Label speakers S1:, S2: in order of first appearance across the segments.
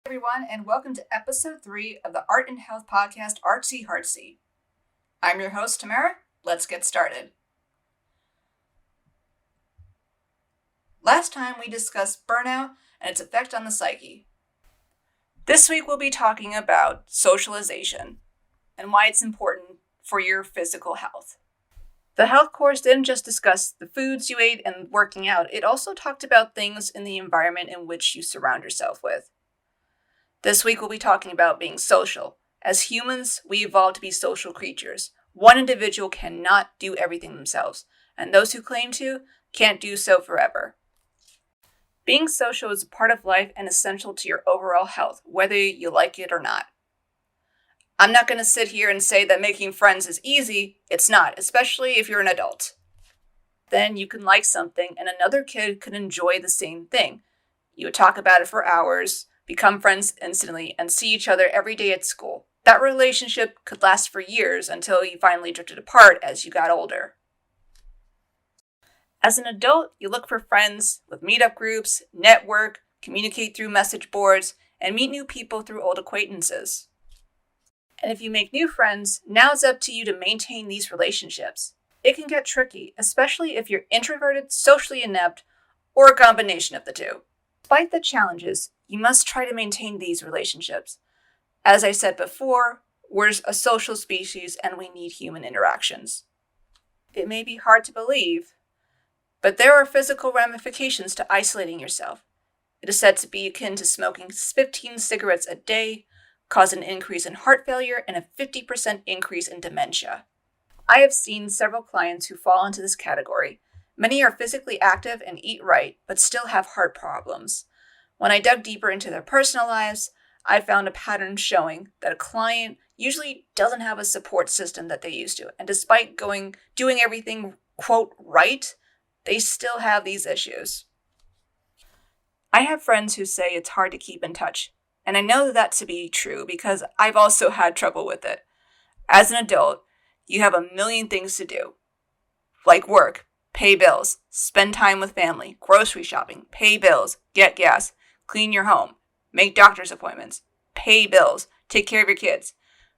S1: Everyone, and welcome to episode 3 of the Art and Health podcast, Artsy, Heartsy. I'm your host, Tamara. Let's get started. Last time we discussed burnout and its effect on the psyche. This week we'll be talking about socialization and why it's important for your physical health. The health course didn't just discuss the foods you ate and working out, it also talked about things in the environment in which you surround yourself with. This week we'll be talking about being social. As humans, we evolved to be social creatures. One individual cannot do everything themselves, and those who claim to can't do so forever. Being social is a part of life and essential to your overall health, whether you like it or not. I'm not going to sit here and say that making friends is easy. It's not, especially if you're an adult. Then you can like something and another kid could enjoy the same thing. You would talk about it for hours, become friends instantly, and see each other every day at school. That relationship could last for years until you finally drifted apart as you got older. As an adult, you look for friends with meetup groups, network, communicate through message boards, and meet new people through old acquaintances. And if you make new friends, now it's up to you to maintain these relationships. It can get tricky, especially if you're introverted, socially inept, or a combination of the two. Despite the challenges, you must try to maintain these relationships. As I said before, we're a social species and we need human interactions. It may be hard to believe, but there are physical ramifications to isolating yourself. It is said to be akin to smoking 15 cigarettes a day, cause an increase in heart failure and a 50% increase in dementia. I have seen several clients who fall into this category. Many are physically active and eat right, but still have heart problems. When I dug deeper into their personal lives, I found a pattern showing that a client usually doesn't have a support system that they used to. And despite doing everything, quote, right, they still have these issues. I have friends who say it's hard to keep in touch. And I know that to be true because I've also had trouble with it. As an adult, you have a million things to do, like work, pay bills, spend time with family, grocery shopping, pay bills, get gas, clean your home, make doctor's appointments, pay bills, take care of your kids,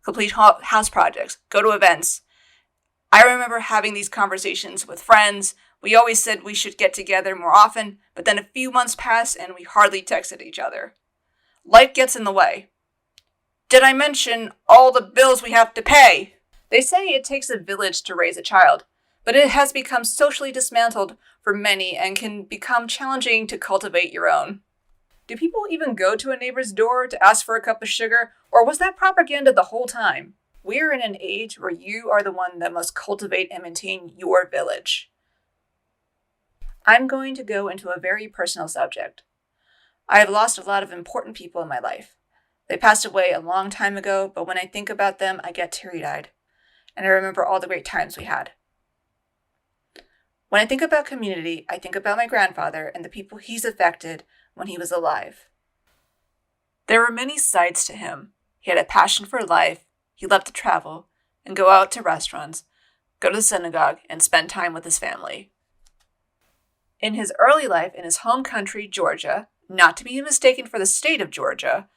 S1: complete house projects, go to events. I remember having these conversations with friends. We always said we should get together more often, but then a few months passed and we hardly texted each other. Life gets in the way. Did I mention all the bills we have to pay? They say it takes a village to raise a child, but it has become socially dismantled for many and can become challenging to cultivate your own. Do people even go to a neighbor's door to ask for a cup of sugar, or was that propaganda the whole time? We're in an age where you are the one that must cultivate and maintain your village. I'm going to go into a very personal subject. I have lost a lot of important people in my life. They passed away a long time ago, but when I think about them, I get teary-eyed, and I remember all the great times we had. When I think about community, I think about my grandfather and the people he's affected when he was alive. There were many sides to him. He had a passion for life. He loved to travel and go out to restaurants, go to the synagogue, and spend time with his family. In his early life in his home country, Georgia, not to be mistaken for the state of Georgia,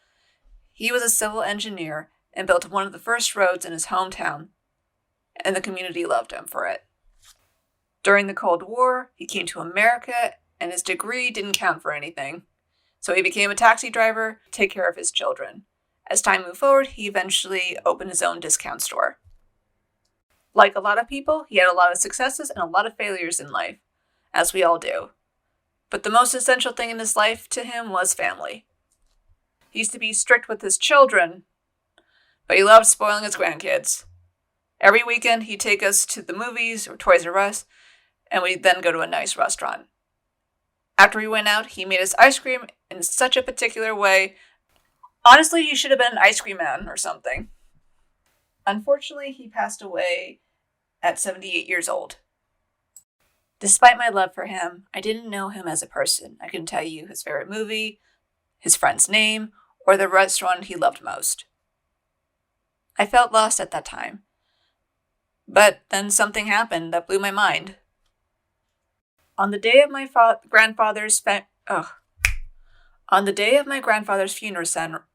S1: he was a civil engineer and built one of the first roads in his hometown, and the community loved him for it. During the Cold War, he came to America, and his degree didn't count for anything. So he became a taxi driver to take care of his children. As time moved forward, he eventually opened his own discount store. Like a lot of people, he had a lot of successes and a lot of failures in life, as we all do. But the most essential thing in his life to him was family. He used to be strict with his children, but he loved spoiling his grandkids. Every weekend, he'd take us to the movies or Toys R Us, and we'd then go to a nice restaurant. After we went out, he made us ice cream in such a particular way. Honestly, he should have been an ice cream man or something. Unfortunately, he passed away at 78 years old. Despite my love for him, I didn't know him as a person. I couldn't tell you his favorite movie, his friend's name, or the restaurant he loved most. I felt lost at that time. But then something happened that blew my mind. On the day of my grandfather's On the day of my grandfather's funeral ceremony,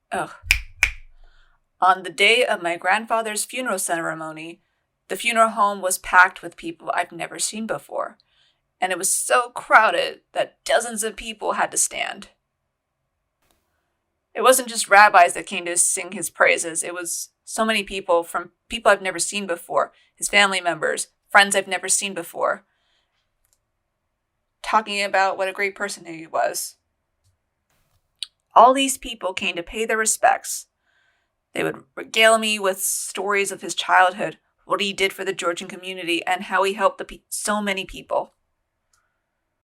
S1: the funeral home was packed with people I've never seen before, and it was so crowded that dozens of people had to stand. It wasn't just rabbis that came to sing his praises. It was so many people, from people I've never seen before, his family members, friends I've never seen before, talking about what a great person he was. All these people came to pay their respects. They would regale me with stories of his childhood, what he did for the Georgian community, and how he helped so many people.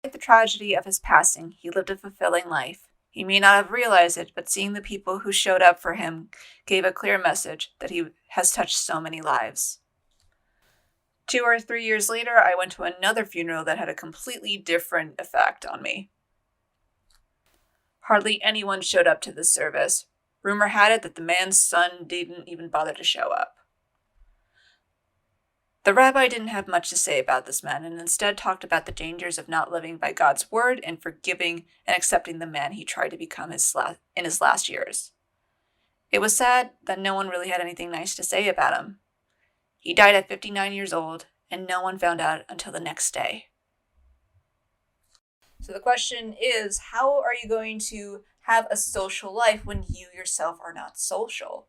S1: Despite the tragedy of his passing, he lived a fulfilling life. He may not have realized it, but seeing the people who showed up for him gave a clear message that he has touched so many lives. 2 or 3 years later, I went to another funeral that had a completely different effect on me. Hardly anyone showed up to this service. Rumor had it that the man's son didn't even bother to show up. The rabbi didn't have much to say about this man and instead talked about the dangers of not living by God's word and forgiving and accepting the man he tried to become in his last years. It was sad that no one really had anything nice to say about him. He died at 59 years old, and no one found out until the next day. So the question is, how are you going to have a social life when you yourself are not social?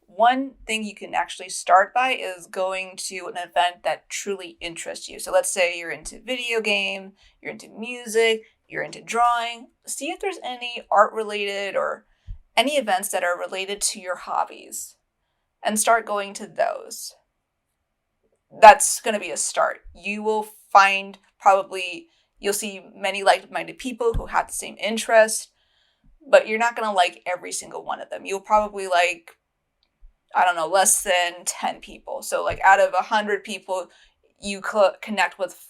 S1: One thing you can actually start by is going to an event that truly interests you. So let's say you're into video game, you're into music, you're into drawing. See if there's any art-related or any events that are related to your hobbies and start going to those. That's going to be a start. You will find you'll see many like-minded people who have the same interest, but you're not going to like every single one of them. You'll probably like, less than 10 people. So like out of 100 people, you connect with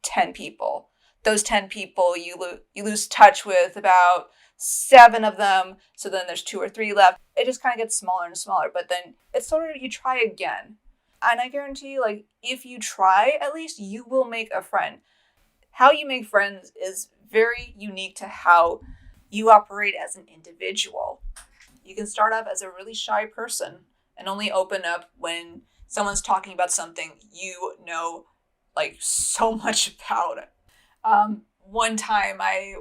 S1: 10 people. Those 10 people, you lose touch with about 7 of them. So then there's 2 or 3 left. It just kind of gets smaller and smaller, but then it's sort of, you try again. And I guarantee you, like, if you try, at least you will make a friend. How you make friends is very unique to how you operate as an individual. You can start off as a really shy person and only open up when someone's talking about something you know, like, so much about it. One time I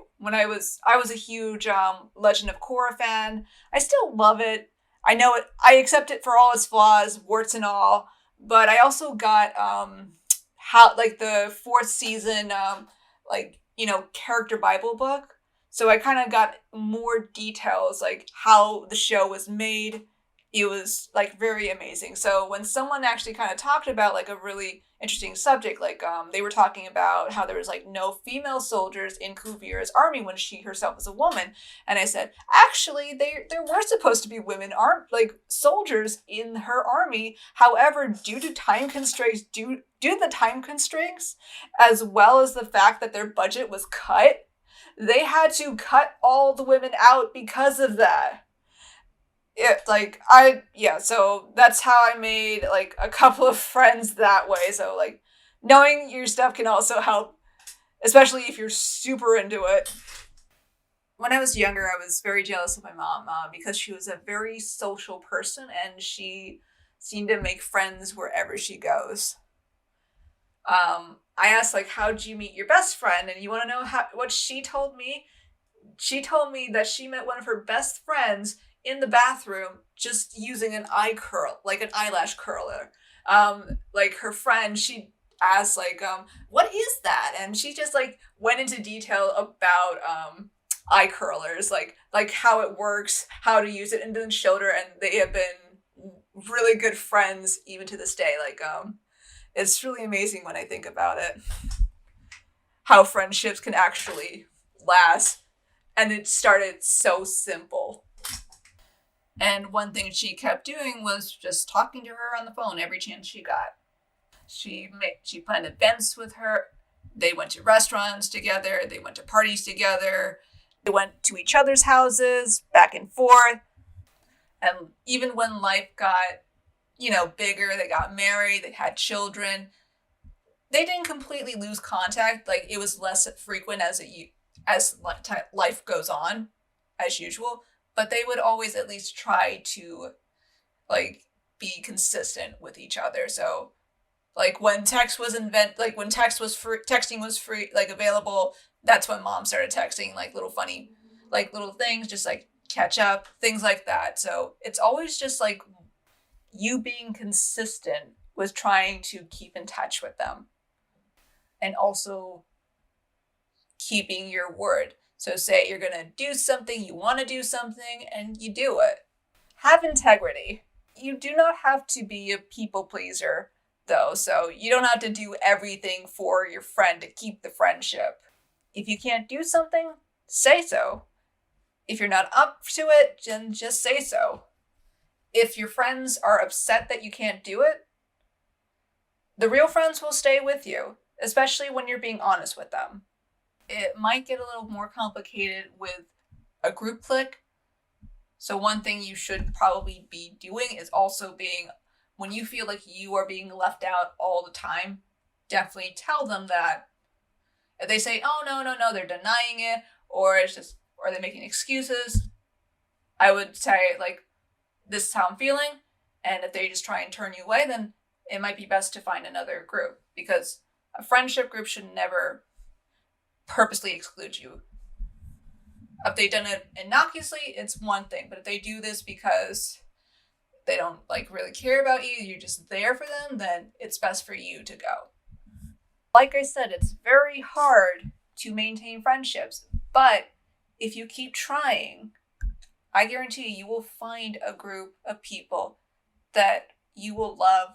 S1: was a huge Legend of Korra fan. I still love it. I know it. I accept it for all its flaws, warts and all. But I also got the 4th season character Bible book. So I kind of got more details, like how the show was made. It was like very amazing. So when someone actually kind of talked about like a really interesting subject, like they were talking about how there was like no female soldiers in Kuvira's army when she herself was a woman, and I said actually there were supposed to be women soldiers in her army. However, due to the time constraints, as well as the fact that their budget was cut, they had to cut all the women out because of that. So that's how I made like a couple of friends that way. So like knowing your stuff can also help, especially if you're super into it. When I was younger, I was very jealous of my mom because she was a very social person and she seemed to make friends wherever she goes. I asked like, how'd you meet your best friend? And you want to know what she told me? She told me that she met one of her best friends in the bathroom just using an eyelash curler. Like her friend, she asked like, what is that? And she just like went into detail about eye curlers, like how it works, how to use it, and then showed her, and they have been really good friends even to this day. Like it's really amazing when I think about it, how friendships can actually last. And it started so simple. And one thing she kept doing was just talking to her on the phone every chance she got. She planned events with her. They went to restaurants together. They went to parties together. They went to each other's houses, back and forth. And even when life got, bigger, they got married, they had children, they didn't completely lose contact. Like it was less frequent as life goes on. as usual, but they would always at least try to like be consistent with each other. So like when texting was free, like available, that's when mom started texting like little funny, like little things, just like catch up, things like that. So it's always just like you being consistent with trying to keep in touch with them and also keeping your word. So say you're going to do something, you want to do something, and you do it. Have integrity. You do not have to be a people pleaser, though, so you don't have to do everything for your friend to keep the friendship. If you can't do something, say so. If you're not up to it, then just say so. If your friends are upset that you can't do it, the real friends will stay with you, especially when you're being honest with them. It might get a little more complicated with a group clique. So one thing you should probably be doing is also when you feel like you are being left out all the time, definitely tell them that. If they say, oh, no, they're denying it, or they're making excuses, I would say, like, this is how I'm feeling, and if they just try and turn you away, then it might be best to find another group, because a friendship group should never purposely exclude you. If they've done it innocuously, it's one thing, but if they do this because they don't like really care about you, you're just there for them, then it's best for you to go. Like I said, it's very hard to maintain friendships, but if you keep trying, I guarantee you will find a group of people that you will love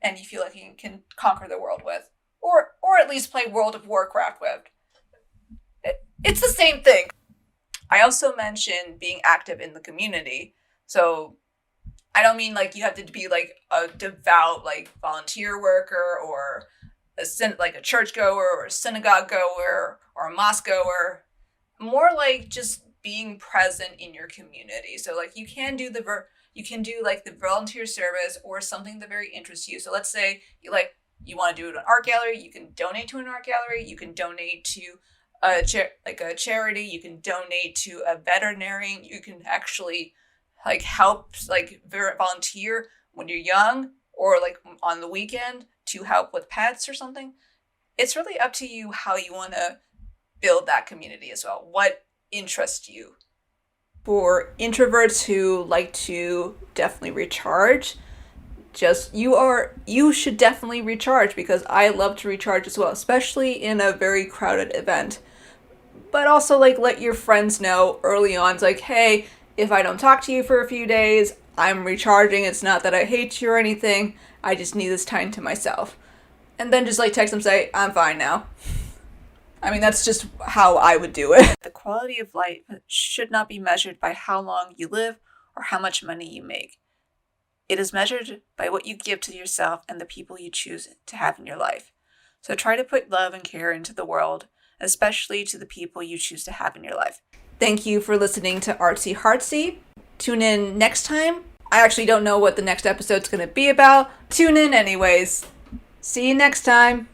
S1: and you feel like you can conquer the world with, or at least play World of Warcraft with. It's the same thing. I also mentioned being active in the community. So I don't mean like you have to be like a devout like volunteer worker or like a church goer or a synagogue goer or a mosque goer. More like just being present in your community. So like you can do like the volunteer service or something that very interests you. So let's say you want to do an art gallery, you can donate to an art gallery, you can donate to a charity, you can donate to a veterinarian, you can actually like help like volunteer when you're young or like on the weekend to help with pets or something. It's really up to you how you want to build that community as well. What interests you? For introverts who like to definitely recharge, you should definitely recharge, because I love to recharge as well, especially in a very crowded event. But also like let your friends know early on, it's like, hey, if I don't talk to you for a few days, I'm recharging. It's not that I hate you or anything. I just need this time to myself. And then just like text them, say, I'm fine now. I mean, that's just how I would do it. The quality of life should not be measured by how long you live or how much money you make. It is measured by what you give to yourself and the people you choose to have in your life. So try to put love and care into the world, especially to the people you choose to have in your life. Thank you for listening to Artsy Heartsy. Tune in next time. I actually don't know what the next episode's going to be about. Tune in anyways. See you next time.